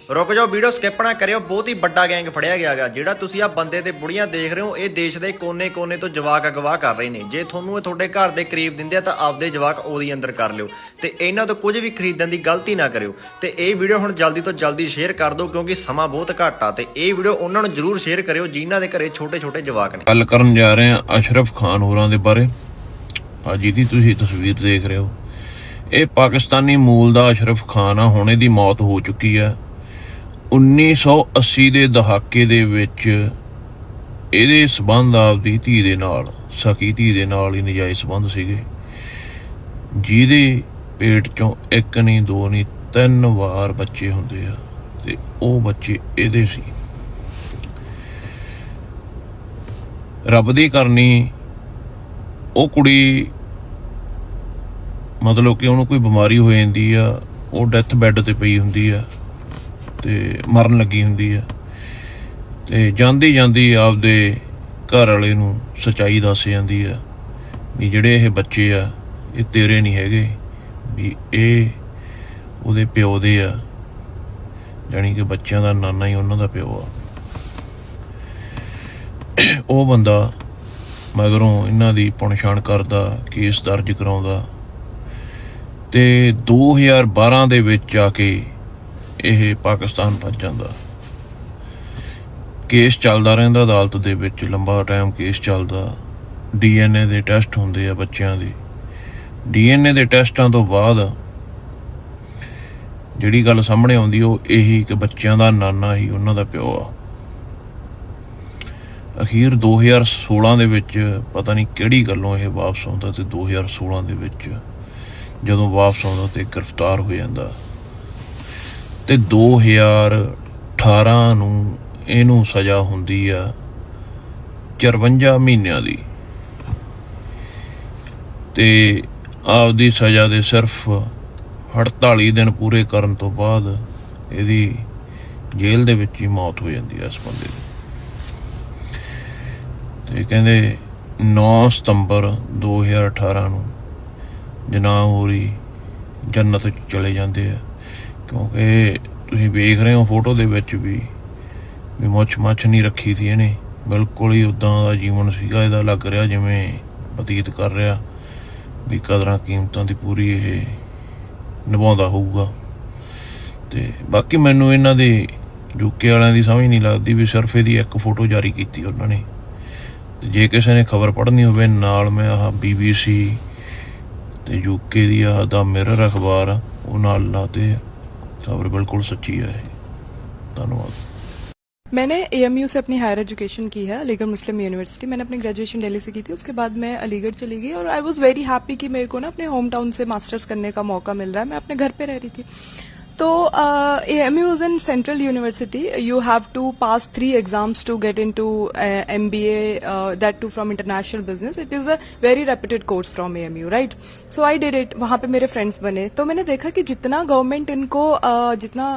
रुक जाओ, video skip ना करियो। बहुत ही बड़ा गैंग फड़िया गया गा। ਜਿਹੜਾ ਤੁਸੀਂ ਆ ਬੰਦੇ ਤੇ ਬੁੜੀਆਂ ਦੇਖ ਰਹੇ ਹੋ, ਇਹ ਦੇਸ਼ ਦੇ ਕੋਨੇ-ਕੋਨੇ ਤੋਂ ਜਵਾਕ ਅਗਵਾ ਕਰ ਰਹੇ ਨੇ। ਜੇ ਤੁਹਾਨੂੰ ਇਹ ਤੁਹਾਡੇ ਘਰ ਦੇ ਕਰੀਬ ਦਿੰਦੇ ਆ ਤਾਂ ਆਪਦੇ ਜਵਾਕ ਉਹਦੀ ਅੰਦਰ ਕਰ ਲਿਓ ਤੇ ਇਹਨਾਂ ਤੋਂ ਕੁਝ ਵੀ ਖਰੀਦਣ ਦੀ ਗਲਤੀ ਨਾ ਕਰਿਓ। ਤੇ ਇਹ ਵੀਡੀਓ ਹੁਣ ਜਲਦੀ ਤੋਂ ਜਲਦੀ ਸ਼ੇਅਰ ਕਰ ਦਿਓ ਕਿਉਂਕਿ ਸਮਾਂ ਬਹੁਤ ਘੱਟ ਆ ਤੇ ਇਹ ਵੀਡੀਓ ਉਹਨਾਂ ਨੂੰ ਜ਼ਰੂਰ ਸ਼ੇਅਰ ਕਰਿਓ ਜਿਨ੍ਹਾਂ ਦੇ ਘਰੇ ਛੋਟੇ-ਛੋਟੇ ਜਵਾਕ ਨੇ। ਗੱਲ ਕਰਨ ਜਾ ਰਹੇ ਹਾਂ ਅਸ਼ਰਫ ਖਾਨ ਹੋਰਾਂ ਦੇ ਬਾਰੇ। ਆ ਜਿਹਦੀ ਤੁਸੀਂ ਤਸਵੀਰ ਦੇਖ ਰਹੇ ਹੋ, ਇਹ ਪਾਕਿਸਤਾਨੀ ਮੂਲ ਦਾ ਅਸ਼ਰਫ ਖਾਨ ਆ। ਹੁਣ ਇਹਦੀ ਮੌਤ ਹੋ ਚੁੱਕੀ ਆ। 1980 ਦੇ ਦਹਾਕੇ ਦੇ ਵਿੱਚ ਇਹਦੇ ਸਬੰਧ ਆਪਦੀ ਧੀ ਦੇ ਨਾਲ, ਸਕੀ ਧੀ ਦੇ ਨਾਲ ਹੀ ਨਜਾਇਜ਼ ਸਬੰਧ ਸੀਗੇ, ਜਿਹਦੇ ਪੇਟ ਚੋਂ ਇੱਕ ਨਹੀਂ, ਦੋ ਨਹੀਂ, 3 ਵਾਰ ਬੱਚੇ ਹੁੰਦੇ ਆ ਤੇ ਉਹ ਬੱਚੇ ਇਹਦੇ ਸੀ। ਰੱਬ ਦੀ ਕਰਨੀ ਉਹ ਕੁੜੀ, ਮਤਲਬ ਕਿ ਉਹਨੂੰ ਕੋਈ ਬਿਮਾਰੀ ਹੋ ਜਾਂਦੀ ਆ, ਉਹ ਡੈਥ ਬੈੱਡ ਤੇ ਪਈ ਹੁੰਦੀ ਆ ਤੇ ਮਰਨ ਲੱਗੀ ਹੁੰਦੀ ਆ ਤੇ ਜਾਂਦੀ ਜਾਂਦੀ ਆਪਦੇ ਘਰ ਵਾਲੇ ਨੂੰ ਸੱਚਾਈ ਦੱਸ ਜਾਂਦੀ ਆ ਵੀ ਜਿਹੜੇ ਇਹ ਬੱਚੇ ਆ ਇਹ ਤੇਰੇ ਨਹੀਂ ਹੈਗੇ, ਵੀ ਇਹ ਉਹਦੇ ਪਿਓ ਦੇ ਆ, ਜਾਣੀ ਕਿ ਬੱਚਿਆਂ ਦਾ ਨਾਨਾ ਹੀ ਉਹਨਾਂ ਦਾ ਪਿਓ ਆ। ਉਹ ਬੰਦਾ ਮਗਰੋਂ ਇਹਨਾਂ ਦੀ ਪੁਣਛਾਣ ਕਰਦਾ, ਕੇਸ ਦਰਜ ਕਰਾਉਂਦਾ ਤੇ 2012 ਦੇ ਵਿੱਚ ਆ ਕੇ ਇਹ ਪਾਕਿਸਤਾਨ ਭੱਜ ਜਾਂਦਾ। ਕੇਸ ਚੱਲਦਾ ਰਹਿੰਦਾ ਅਦਾਲਤ ਦੇ ਵਿੱਚ, ਲੰਬਾ ਟਾਈਮ ਕੇਸ ਚੱਲਦਾ। DNA ਦੇ ਟੈਸਟ ਹੁੰਦੇ ਆ ਬੱਚਿਆਂ ਦੇ। DNA ਦੇ ਟੈਸਟਾਂ ਤੋਂ ਬਾਅਦ ਜਿਹੜੀ ਗੱਲ ਸਾਹਮਣੇ ਆਉਂਦੀ ਉਹ ਇਹੀ ਕਿ ਬੱਚਿਆਂ ਦਾ ਨਾਨਾ ਹੀ ਉਹਨਾਂ ਦਾ ਪਿਓ ਆ। ਅਖੀਰ 2016 ਦੇ ਵਿੱਚ ਪਤਾ ਨਹੀਂ ਕਿਹੜੀ ਗੱਲੋਂ ਇਹ ਵਾਪਸ ਆਉਂਦਾ ਤੇ 2016 ਦੇ ਵਿੱਚ ਜਦੋਂ ਵਾਪਸ ਆਉਂਦਾ ਤੇ ਗ੍ਰਿਫਤਾਰ ਹੋ ਜਾਂਦਾ ਤੇ 2018 ਨੂੰ ਇਹਨੂੰ ਸਜ਼ਾ ਹੁੰਦੀ ਆ 54 ਮਹੀਨਿਆਂ ਦੀ ਤੇ ਆਪਦੀ ਸਜ਼ਾ ਦੇ ਸਿਰਫ 48 ਦਿਨ ਪੂਰੇ ਕਰਨ ਤੋਂ ਬਾਅਦ ਇਹਦੀ ਜੇਲ੍ਹ ਦੇ ਵਿੱਚ ਹੀ ਮੌਤ ਹੋ ਜਾਂਦੀ ਹੈ ਇਸ ਬੰਦੇ ਦੀ। ਤੇ ਕਹਿੰਦੇ 9 ਸਤੰਬਰ 2018 ਨੂੰ ਜਨਾਬ ਹੋਰੀ ਜੰਨਤ ਚਲੇ ਜਾਂਦੇ ਆ ਕਿਉਂਕਿ ਤੁਸੀਂ ਵੇਖ ਰਹੇ ਹੋ ਫੋਟੋ ਦੇ ਵਿੱਚ ਵੀ ਮੁੱਛ ਨਹੀਂ ਰੱਖੀ ਸੀ ਇਹਨੇ। ਬਿਲਕੁਲ ਹੀ ਉੱਦਾਂ ਦਾ ਜੀਵਨ ਸੀਗਾ ਇਹਦਾ, ਲੱਗ ਰਿਹਾ ਜਿਵੇਂ ਬਤੀਤ ਕਰ ਰਿਹਾ ਵੀ ਕਦਰਾਂ ਕੀਮਤਾਂ ਦੀ ਪੂਰੀ ਇਹ ਨਿਭਾਉਂਦਾ ਹੋਊਗਾ। ਤੇ ਬਾਕੀ ਮੈਨੂੰ ਇਹਨਾਂ ਦੇ ਯੂਕੇ ਵਾਲਿਆਂ ਦੀ ਸਮਝ ਨਹੀਂ ਲੱਗਦੀ ਵੀ ਸਿਰਫ ਇਹਦੀ ਇੱਕ ਫੋਟੋ ਜਾਰੀ ਕੀਤੀ ਉਹਨਾਂ ਨੇ। ਤੇ ਜੇ ਕਿਸੇ ਨੇ ਖਬਰ ਪੜ੍ਹਨੀ ਹੋਵੇ ਨਾਲ ਮੈਂ ਆਹ BBC ਤੇ ਯੂਕੇ ਦੀ ਆਹ ਦਾ ਮਿਰਰ ਅਖਬਾਰ ਆ ਉਹ ਨਾਲ ਲਾਤੇ, खबर बिल्कुल सच्ची है। धन्यवाद। मैंने AMU से अपनी हायर एजुकेशन की है, अलीगढ़ मुस्लिम यूनिवर्सिटी। मैंने अपनी ग्रेजुएशन दिल्ली से की थी, उसके बाद मैं अलीगढ़ चली गई और आई वाज वेरी हैप्पी कि मेरे को ना अपने होम टाउन से मास्टर्स करने का मौका मिल रहा है। मैं अपने घर पे रह रही थी। तो AMU is in Central University. You have to pass 3 exams to get into MBA, that too from international business. It is a very reputed course from AMU, right? So I did it. वहाँ पे मेरे friends बने। तो मैंने देखा कि जितना government इनको जितना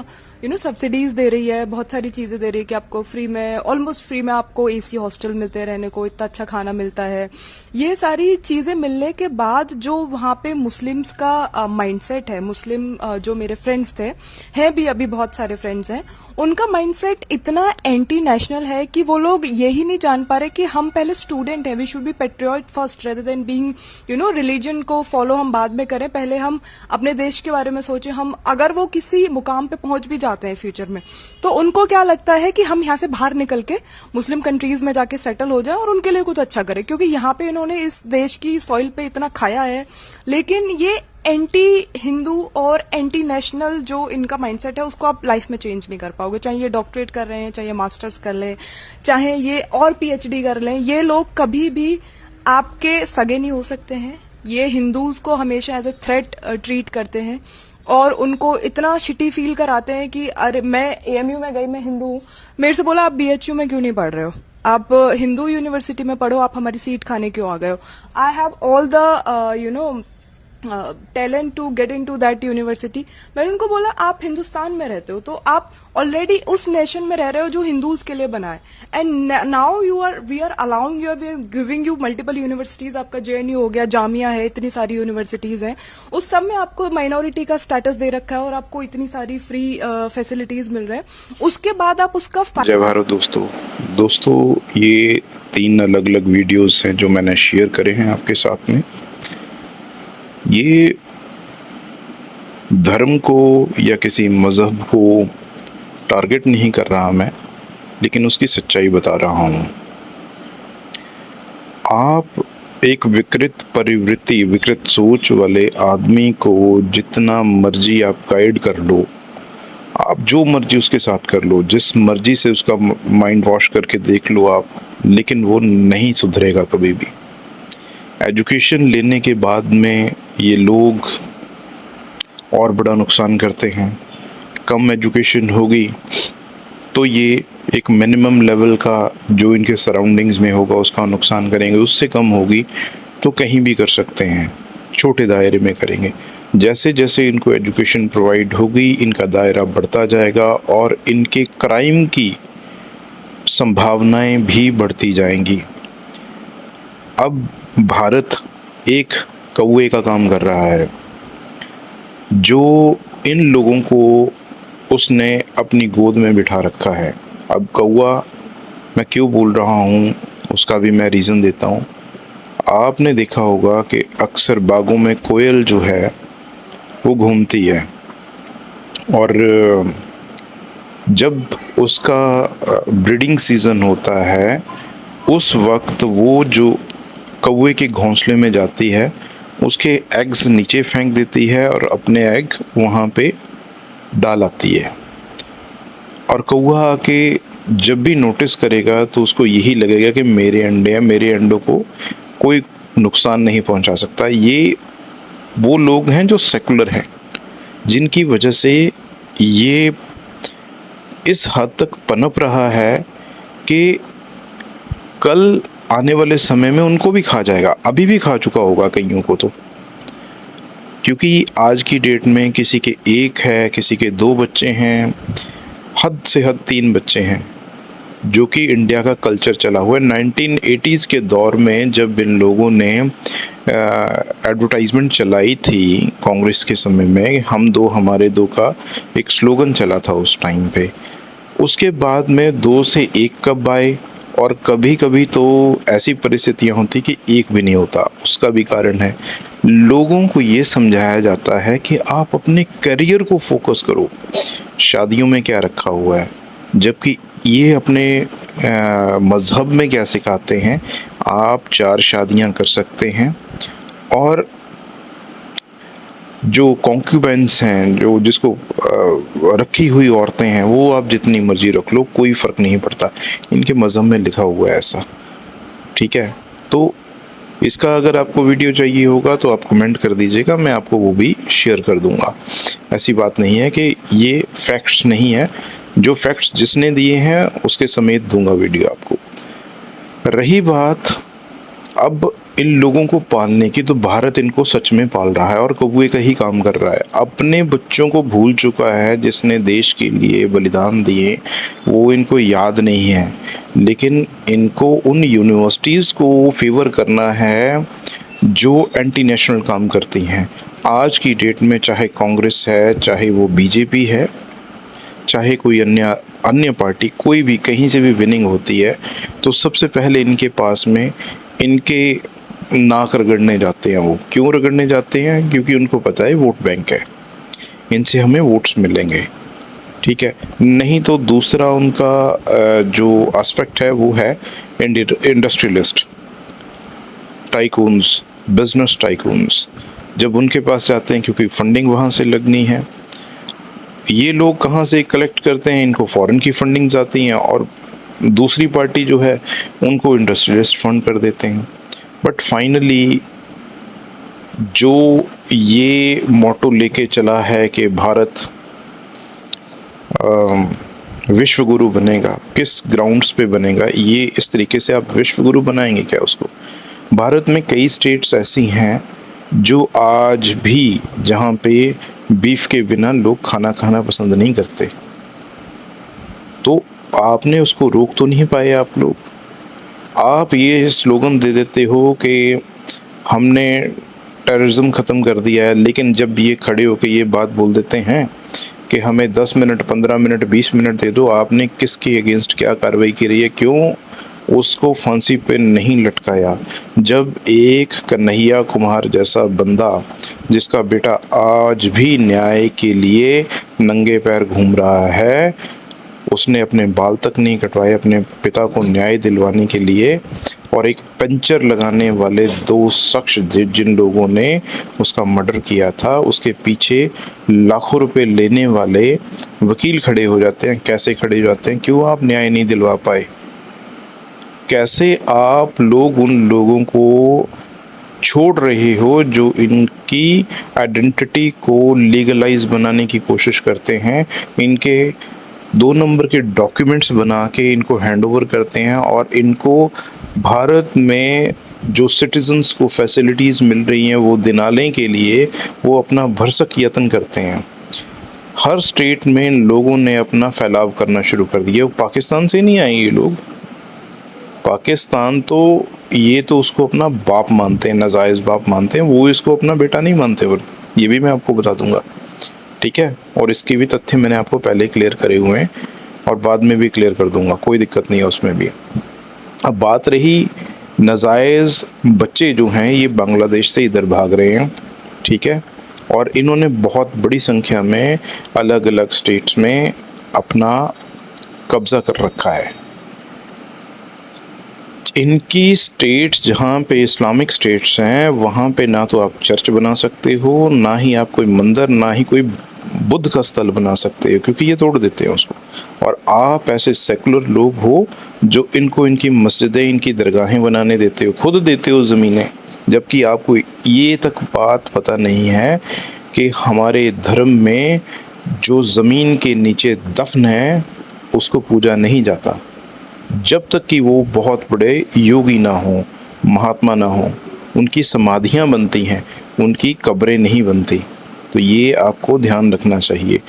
सब्सिडीज दे रही है, बहुत सारी चीजें दे रही है कि आपको फ्री में, ऑलमोस्ट फ्री में आपको AC हॉस्टल मिलते हैं रहने को, इतना अच्छा खाना मिलता है, ये सारी चीजें मिलने के बाद जो वहाँ पे मुस्लिम्स का माइंडसेट है, मुस्लिम जो मेरे फ्रेंड्स थे, हैं भी अभी बहुत सारे फ्रेंड्स हैं, उनका माइंडसेट इतना एंटी नेशनल है कि वो लोग यही नहीं जान पा रहे कि हम पहले स्टूडेंट हैं, we should be patriot first rather than being religion को फॉलो हम बाद में करें, पहले हम अपने देश के बारे में सोचें। हम अगर वो किसी मुकाम पे पहुंच भी जाते हैं फ्यूचर में तो उनको क्या लगता है कि हम यहाँ से बाहर निकल के मुस्लिम कंट्रीज में जाके सेटल हो जाए और उनके लिए कुछ अच्छा करें, क्योंकि यहाँ पे इन्होंने इस देश की सॉइल पे इतना खाया है। लेकिन ये एंटी हिंदू और एंटी नेशनल जो इनका माइंडसेट है उसको आप लाइफ में चेंज नहीं कर पाओगे, चाहे ये डॉक्टरेट कर रहे हैं, चाहे ये मास्टर्स कर लें, चाहे ये और PhD कर लें, ये लोग कभी भी आपके सगे नहीं हो सकते हैं। ये हिंदूज को हमेशा एज ए थ्रेट ट्रीट करते हैं और उनको इतना शिटी फील कराते हैं कि अरे मैं AMU में गई, मैं हिंदू हूँ, मेरे से बोला आप BHU में क्यों नहीं पढ़ रहे हो, आप हिंदू यूनिवर्सिटी में पढ़ो, आप हमारी सीट खाने क्यों आ गए हो। I have all the talent to get into that university. मैंने उनको बोला आप हिंदुस्तान में रहते हो तो आप ऑलरेडी उस नेशन में रह रहे हो जो हिंदूज के लिए बना है, and now we are allowing you, giving you multiple universities. आपका जेएनयू हो गया, जामिया है, इतनी सारी यूनिवर्सिटीज हैं, उस सब में आपको माइनॉरिटी का स्टेटस दे रखा है और आपको इतनी सारी फ्री फैसिलिटीज मिल रहे हैं। उसके बाद आप उसका जय भारत दोस्तों, ये 3 अलग अलग वीडियोस हैं जो मैंने शेयर करे हैं आपके साथ में। ये धर्म को या किसी मज़हब को टारगेट नहीं कर रहा मैं, लेकिन उसकी सच्चाई बता रहा हूँ। आप एक विकृत परिवृत्ति, विकृत सोच वाले आदमी को जितना मर्जी आप गाइड कर लो, आप जो मर्जी उसके साथ कर लो, जिस मर्जी से उसका माइंड वॉश करके देख लो आप, लेकिन वो नहीं सुधरेगा कभी भी। एजुकेशन लेने के बाद में ये लोग और बड़ा नुकसान करते हैं। कम एजुकेशन होगी तो ये एक मिनिमम लेवल का जो इनके सराउंडिंग्स में होगा उसका नुकसान करेंगे, उससे कम होगी तो कहीं भी कर सकते हैं, छोटे दायरे में करेंगे। जैसे जैसे इनको एजुकेशन प्रोवाइड होगी इनका दायरा बढ़ता जाएगा और इनके क्राइम की संभावनाएं भी बढ़ती जाएंगी। अब भारत एक कौवे का काम कर रहा है, जो इन लोगों को उसने अपनी गोद में बिठा रखा है। अब कौवा मैं क्यों बोल रहा हूँ उसका भी मैं रीज़न देता हूँ। आपने देखा होगा कि अक्सर बागों में कोयल जो है वो घूमती है, और जब उसका ब्रीडिंग सीज़न होता है उस वक्त वो जो कौवे के घोंसले में जाती है, उसके एग्स नीचे फेंक देती है और अपने एग वहाँ पे डाल आती है। और कौवा आके जब भी नोटिस करेगा तो उसको यही लगेगा कि मेरे अंडे हैं, मेरे अंडों को कोई नुकसान नहीं पहुँचा सकता। ये वो लोग हैं जो सेकुलर हैं, जिनकी वजह से ये इस हद तक पनप रहा है कि कल आने वाले समय में उनको भी खा जाएगा। अभी भी खा चुका होगा कईयों को तो, क्योंकि आज की डेट में किसी के 1 है, किसी के 2 बच्चे हैं, हद से हद 3 बच्चे हैं, जो कि इंडिया का कल्चर चला हुआ है। 1980s के दौर में जब इन लोगों ने एडवर्टाइजमेंट चलाई थी कांग्रेस के समय में, हम 2 हमारे 2 का एक स्लोगन चला था उस टाइम पे। उसके बाद में 2 से 1 कब आए, और कभी कभी तो ऐसी परिस्थितियां होती कि 1 भी नहीं होता। उसका भी कारण है, लोगों को ये समझाया जाता है कि आप अपने करियर को फोकस करो, शादियों में क्या रखा हुआ है, जबकि ये अपने मज़हब में क्या सिखाते हैं, आप 4 शादियां कर सकते हैं, और जो कॉन्क्यूबेंस हैं, जो जिसको रखी हुई औरतें हैं, वो आप जितनी मर्जी रख लो, कोई फ़र्क नहीं पड़ता। इनके मज़हब में लिखा हुआ है ऐसा, ठीक है। तो इसका अगर आपको वीडियो चाहिए होगा तो आप कमेंट कर दीजिएगा, मैं आपको वो भी शेयर कर दूंगा। ऐसी बात नहीं है कि ये फैक्ट्स नहीं है, जो फैक्ट्स जिसने दिए हैं उसके समेत दूंगा वीडियो आपको। रही बात अब इन लोगों को पालने की, तो भारत इनको सच में पाल रहा है और कौवे का ही काम कर रहा है। अपने बच्चों को भूल चुका है, जिसने देश के लिए बलिदान दिए वो इनको याद नहीं है, लेकिन इनको उन यूनिवर्सिटीज़ को फेवर करना है जो एंटी नेशनल काम करती हैं। आज की डेट में चाहे कांग्रेस है, चाहे वो बीजेपी है, चाहे कोई अन्य पार्टी, कोई भी कहीं से भी विनिंग होती है तो सबसे पहले इनके पास में इनके नाक रगड़ने जाते हैं। वो क्यों रगड़ने जाते हैं? क्योंकि उनको पता है वोट बैंक है, इनसे हमें वोट्स मिलेंगे, ठीक है। नहीं तो दूसरा उनका जो एस्पेक्ट है वो है इंडस्ट्रियलिस्ट, टाइकून्स, बिजनेस टाइकून्स। जब उनके पास जाते हैं, क्योंकि फंडिंग वहाँ से लगनी है, ये लोग कहाँ से कलेक्ट करते हैं, इनको फॉरेन की फंडिंग्स आती हैं, और दूसरी पार्टी जो है उनको इंडस्ट्रियलिस्ट फंड कर देते हैं। बट फाइनली जो ये मोटो लेके चला है कि भारत विश्व गुरु बनेगा, किस ग्राउंड्स पे बनेगा, ये इस तरीके से आप विश्व गुरु बनाएंगे क्या उसको? भारत में कई स्टेट्स ऐसी हैं जो आज भी जहाँ पे बीफ के बिना लोग खाना खाना पसंद नहीं करते, तो आपने उसको रोक तो नहीं पाए आप लोग। आप ये स्लोगन दे देते हो कि हमने टेररिज्म ख़त्म कर दिया है, लेकिन जब ये खड़े होकर ये बात बोल देते हैं कि हमें 10 मिनट 15 मिनट 20 मिनट दे दो, आपने किसके अगेंस्ट क्या कार्रवाई की रही है, क्यों उसको फांसी पे नहीं लटकाया। जब एक कन्हैया कुमार जैसा बंदा, जिसका बेटा आज भी न्याय के लिए नंगे पैर घूम रहा है, उसने अपने बाल तक नहीं कटवाए अपने पिता को न्याय दिलवाने के लिए, और एक पंचर लगाने वाले 2 शख्स जिन लोगों ने उसका मर्डर किया था, उसके पीछे लाखों रुपए लेने वाले वकील खड़े हो जाते हैं। कैसे खड़े हो जाते हैं? क्यों आप न्याय नहीं दिलवा पाए? कैसे आप लोग उन लोगों को छोड़ रहे हो जो इनकी आइडेंटिटी को लीगलाइज बनाने की कोशिश करते हैं, इनके 2 नंबर के डॉक्यूमेंट्स बना के इनको हैंडओवर करते हैं, और इनको भारत में जो सिटीजन्स को फैसिलिटीज़ मिल रही हैं वो दिलाने के लिए वो अपना भरसक यत्न करते हैं। हर स्टेट में लोगों ने अपना फैलाव करना शुरू कर दिया। वो पाकिस्तान से नहीं आए ये लोग। पाकिस्तान तो ये तो उसको अपना बाप मानते हैं, नाजायज़ बाप मानते हैं, वो इसको अपना बेटा नहीं मानते। और ये भी मैं आपको बता दूंगा, ठीक है। और इसके भी तथ्य मैंने आपको पहले क्लियर करे हुए हैं और बाद में भी क्लियर कर दूंगा, कोई दिक्कत नहीं है उसमें भी। अब बात रही नाजायज़ बच्चे जो हैं ये बांग्लादेश से इधर भाग रहे हैं, ठीक है, और इन्होंने बहुत बड़ी संख्या में अलग अलग स्टेट्स में अपना कब्ज़ा कर रखा है। इनकी स्टेट्स जहाँ पे इस्लामिक स्टेट्स हैं वहाँ पे ना तो आप चर्च बना सकते हो, ना ही आप कोई मंदिर, ना ही कोई बुद्ध का स्थल बना सकते हो, क्योंकि ये तोड़ देते हैं उसको। और आप ऐसे सेकुलर लोग हो जो इनको इनकी मस्जिदें, इनकी दरगाहें बनाने देते हो, खुद देते हो ज़मीनें, जबकि आपको ये तक बात पता नहीं है कि हमारे धर्म में जो ज़मीन के नीचे दफन है उसको पूजा नहीं जाता जब तक कि वो बहुत बड़े योगी ना हो, महात्मा ना हो। उनकी समाधियां बनती हैं, उनकी कब्रें नहीं बनती। तो ये आपको ध्यान रखना चाहिए।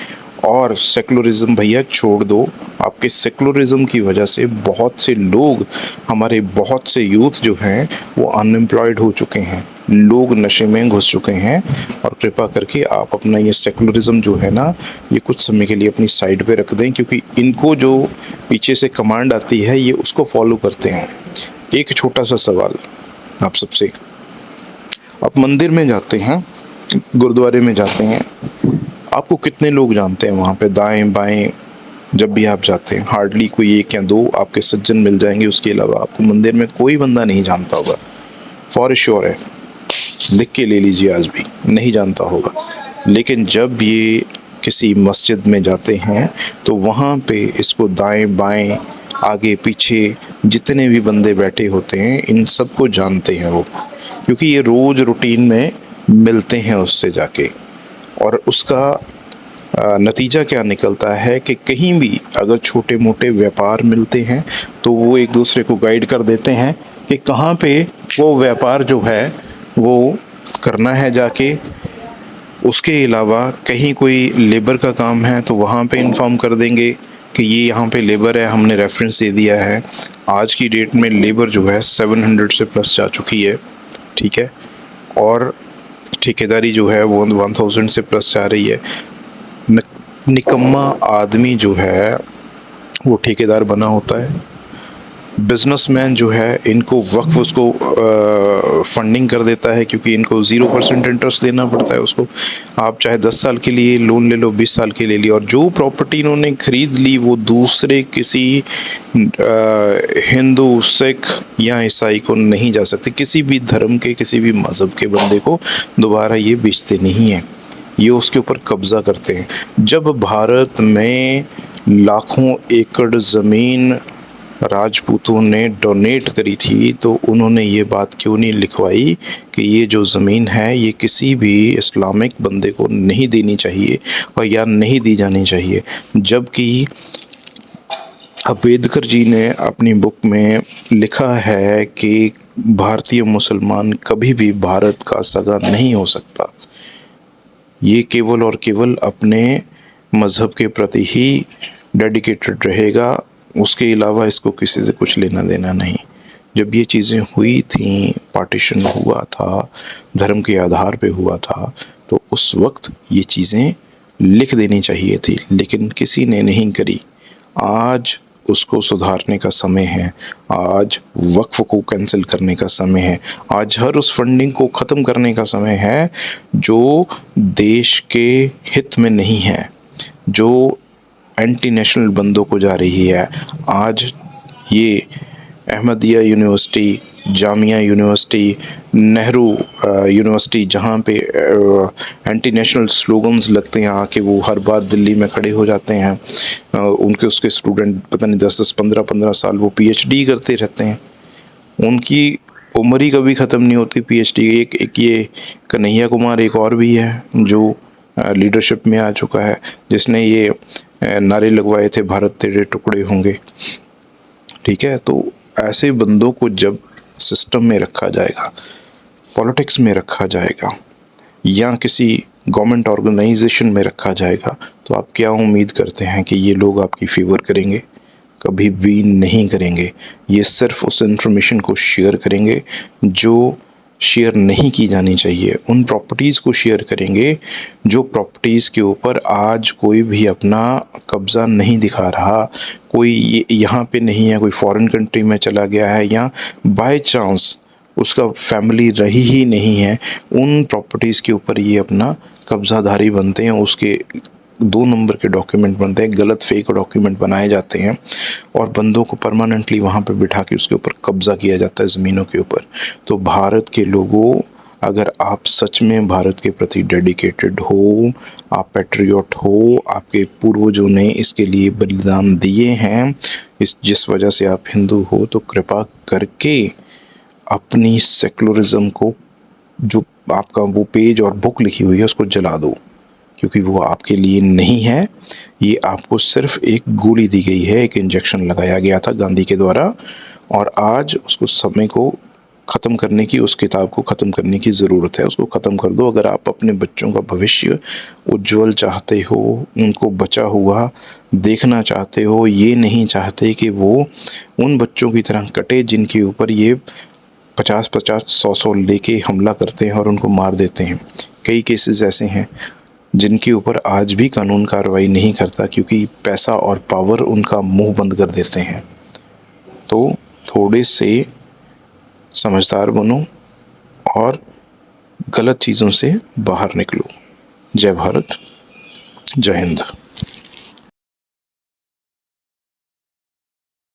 और सेकुलरिज्म भैया छोड़ दो। आपके सेकुलरिज्म की वजह से बहुत से लोग, हमारे बहुत से यूथ जो हैं वो अनएम्प्लॉयड हो चुके हैं, लोग नशे में घुस चुके हैं। और कृपा करके आप अपना ये सेकुलरिज्म जो है ना, ये कुछ समय के लिए अपनी साइड पे रख दें, क्योंकि इनको जो पीछे से कमांड आती है ये उसको फॉलो करते हैं। एक छोटा सा सवाल आप सबसे, आप मंदिर में जाते हैं, गुरुद्वारे में जाते हैं, आपको कितने लोग जानते हैं वहाँ पे दाएं बाएं? जब भी आप जाते हैं हार्डली कोई 1 या 2 आपके सज्जन मिल जाएंगे, उसके अलावा आपको मंदिर में कोई बंदा नहीं जानता होगा। फॉर श्योर है, लिख के ले लीजिए, आज भी नहीं जानता होगा। लेकिन जब ये किसी मस्जिद में जाते हैं तो वहाँ पे इसको दाएं बाएं आगे पीछे जितने भी बंदे बैठे होते हैं इन सबको जानते हैं वो, क्योंकि ये रोज़ रूटीन में मिलते हैं उससे जाके। और उसका नतीजा क्या निकलता है कि कहीं भी अगर छोटे मोटे व्यापार मिलते हैं तो वो एक दूसरे को गाइड कर देते हैं कि कहाँ पे वो व्यापार जो है वो करना है जाके। उसके अलावा कहीं कोई लेबर का काम है तो वहाँ पे इन्फॉर्म कर देंगे कि ये यहाँ पे लेबर है, हमने रेफरेंस दे दिया है। आज की डेट में लेबर जो है 700 से प्लस जा चुकी है, ठीक है, और ठेकेदारी जो है वो 1000 से प्लस जा रही है। निकम्मा आदमी जो है वो ठेकेदार बना होता है। बिजनेसमैन जो है इनको वक्फ उसको फंडिंग कर देता है, क्योंकि इनको 0% इंटरेस्ट देना पड़ता है उसको। आप चाहे 10 साल के लिए लोन ले लो, 20 साल के ले लिया, और जो प्रॉपर्टी इन्होंने खरीद ली वो दूसरे किसी हिंदू, सिख या ईसाई को नहीं जा सकती। किसी भी धर्म के, किसी भी मज़हब के बंदे को दोबारा ये बेचते नहीं हैं, ये उसके ऊपर कब्ज़ा करते हैं। जब भारत में लाखों एकड़ ज़मीन राजपूतों ने डोनेट करी थी तो उन्होंने ये बात क्यों नहीं लिखवाई कि ये जो ज़मीन है ये किसी भी इस्लामिक बंदे को नहीं देनी चाहिए और या नहीं दी जानी चाहिए। जबकि अम्बेडकर जी ने अपनी बुक में लिखा है कि भारतीय मुसलमान कभी भी भारत का सगा नहीं हो सकता। ये केवल और केवल अपने मज़हब के प्रति ही डेडिकेटेड रहेगा, उसके अलावा इसको किसी से कुछ लेना देना नहीं। जब ये चीज़ें हुई थी, पार्टीशन हुआ था, धर्म के आधार पे हुआ था, तो उस वक्त ये चीज़ें लिख देनी चाहिए थी, लेकिन किसी ने नहीं करी। आज उसको सुधारने का समय है, आज वक्फ को कैंसिल करने का समय है, आज हर उस फंडिंग को ख़त्म करने का समय है जो देश के हित में नहीं है, जो एंटी नेशनल बंदों को जा रही है। आज ये Ahmadiyya university, Jamia university, Nehru university, जहाँ पे एंटी नेशनल स्लोगन्स लगते हैं आके, वो हर बार दिल्ली में खड़े हो जाते हैं। उनके उसके स्टूडेंट पता नहीं 10-10, 15-15 साल वो पीएचडी करते रहते हैं। उनकी उम्र ही कभी ख़त्म नहीं होती पीएचडी। एक ये कन्हैया कुमार एक और भी है जो लीडरशिप में आ चुका है, जिसने ये नारे लगवाए थे, भारत तेरे टुकड़े होंगे। ठीक है, तो ऐसे बंदों को जब सिस्टम में रखा जाएगा, पॉलिटिक्स में रखा जाएगा या किसी गवर्नमेंट ऑर्गेनाइजेशन में रखा जाएगा, तो आप क्या उम्मीद करते हैं कि ये लोग आपकी फेवर करेंगे? कभी भी नहीं करेंगे। ये सिर्फ उस इंफॉर्मेशन को शेयर करेंगे जो शेयर नहीं की जानी चाहिए। उन प्रॉपर्टीज़ को शेयर करेंगे जो प्रॉपर्टीज़ के ऊपर आज कोई भी अपना कब्ज़ा नहीं दिखा रहा, कोई यहाँ पे नहीं है, कोई फॉरेन कंट्री में चला गया है या बाय चांस उसका फैमिली रही ही नहीं है, उन प्रॉपर्टीज़ के ऊपर ये अपना कब्ज़ाधारी बनते हैं। उसके 2 नंबर के डॉक्यूमेंट बनते हैं, गलत फेक डॉक्यूमेंट बनाए जाते हैं और बंदों को परमानेंटली वहाँ पे बिठा के उसके ऊपर कब्ज़ा किया जाता है ज़मीनों के ऊपर। तो भारत के लोगों, अगर आप सच में भारत के प्रति डेडिकेटेड हो, आप पैट्रियट हो, आपके पूर्वजों ने इसके लिए बलिदान दिए हैं, जिस वजह से आप हिंदू हो, तो कृपा करके अपनी सेकुलरिज्म को, जो आपका वो पेज और बुक लिखी हुई है, उसको जला दो, क्योंकि वो आपके लिए नहीं है। ये आपको सिर्फ एक गोली दी गई है, एक इंजेक्शन लगाया गया था गांधी के द्वारा, और आज उसको समय को ख़त्म करने की, उस किताब को ख़त्म करने की ज़रूरत है। उसको ख़त्म कर दो। अगर आप अपने बच्चों का भविष्य उज्जवल चाहते हो, उनको बचा हुआ देखना चाहते हो, ये नहीं चाहते कि वो उन बच्चों की तरह कटे जिनके ऊपर ये 50-50, 100-100 लेके हमला करते हैं और उनको मार देते हैं। कई केसेस ऐसे हैं जिनके ऊपर आज भी कानून कार्रवाई नहीं करता, क्योंकि पैसा और पावर उनका मुंह बंद कर देते हैं। तो थोड़े से समझदार बनो और गलत चीज़ों से बाहर निकलो। जय भारत, जय हिंद।